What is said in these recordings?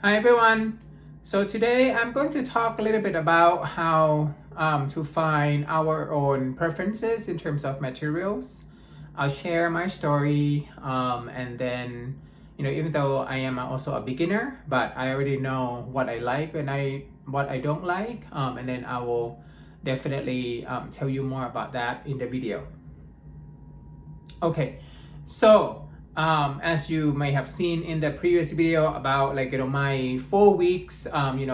Hi everyone. So today I'm going to talk a little bit about how to find our own preferences in terms of materials. I'll share my story and then even though I am also a beginner, but I already know what I like and what I don't like, and then I will definitely tell you more about that in the video. Okay, so as you may have seen in the previous video about my 4 weeks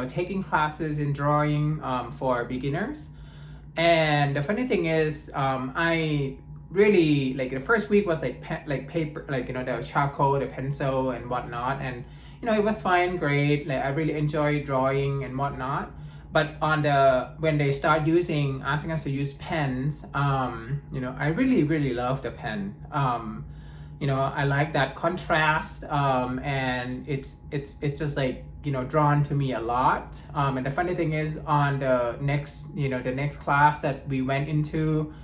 taking classes in drawing for beginners. And the funny thing is I really the first week was paper, the charcoal, the pencil and whatnot, and it was fine, great, I really enjoy drawing and whatnot. But when they start asking us to use pens, I really love the pen. I like that contrast, and it's just drawn to me a lot. And the funny thing is, on the next class that we went into,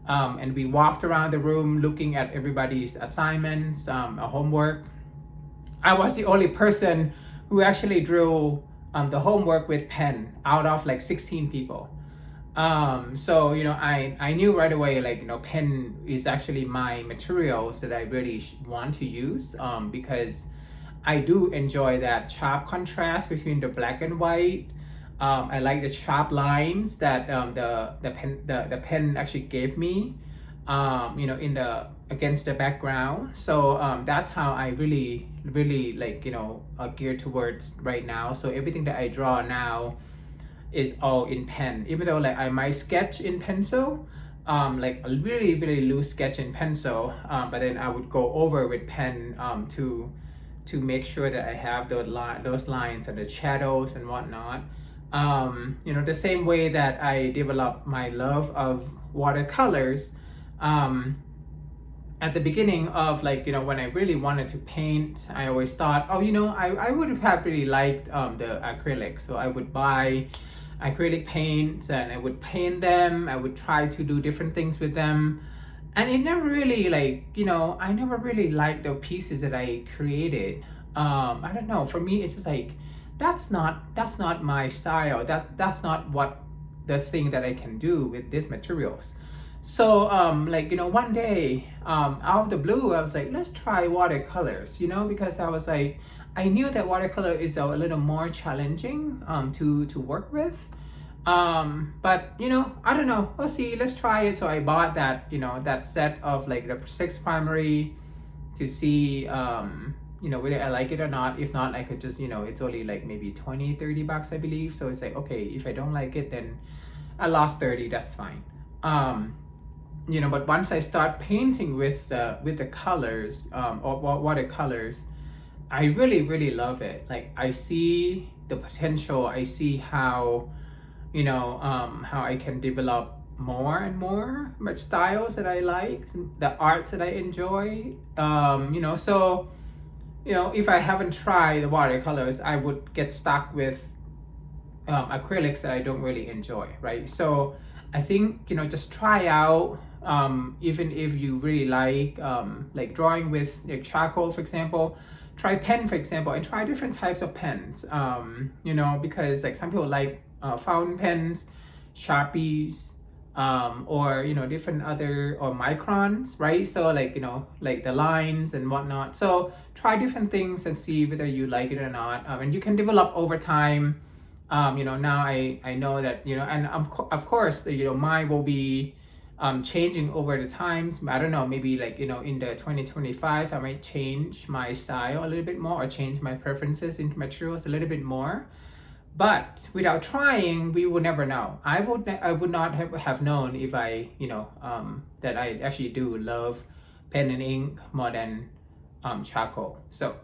and we walked around the room looking at everybody's assignments, homework. I was the only person who actually drew the homework with pen out of 16 people. So I knew right away pen is actually my materials that I really want to use, because I do enjoy that sharp contrast between the black and white. I like the sharp lines that the pen actually gave me, in the against the background. So that's how I really gear towards right now. So everything that I draw now is all in pen, even though I might sketch in pencil, a really loose sketch in pencil, but then I would go over with pen to make sure that I have those lines and the shadows and whatnot. The same way that I developed my love of watercolors, at the beginning of when I really wanted to paint, I always thought, I would have really liked the acrylic. So I would buy acrylic paints and I would paint them. I would try to do different things with them. And it never really I never really liked the pieces that I created. I don't know, for me it's just that's not my style. That's not what the thing that I can do with these materials. So one day, out of the blue, I was like, let's try watercolors, because I knew that watercolor is a little more challenging to work with. But I don't know, we'll see, let's try it. So I bought that that set of the 6 primary to see whether I like it or not. If not, I could just it's only maybe 20-30 bucks, I believe. So it's okay, if I don't like it, then I lost 30, that's fine. But once I start painting with the colors, or watercolors, I really love it. I see the potential. I see how how I can develop more and more styles that I like, the arts that I enjoy. So if I haven't tried the watercolors, I would get stuck with acrylics that I don't really enjoy, right? So I think just try out, even if you really like drawing with charcoal, for example. Try pen, for example, and try different types of pens. Because some people like fountain pens, Sharpies, or different other, or microns, right? So the lines and whatnot. So try different things and see whether you like it or not, and you can develop over time. Now I know that and of course mine will be changing over the times. I don't know, maybe in the 2025 I might change my style a little bit more, or change my preferences into materials a little bit more. But without trying, we would never know. I would not have known if I that I actually do love pen and ink more than charcoal. So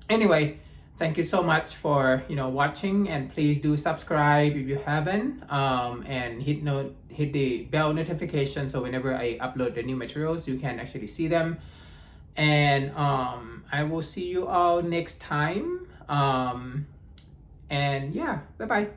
anyway, thank you so much for watching, and please do subscribe if you haven't, and hit the bell notification, so whenever I upload the new materials, you can actually see them. And I will see you all next time. And yeah, bye bye.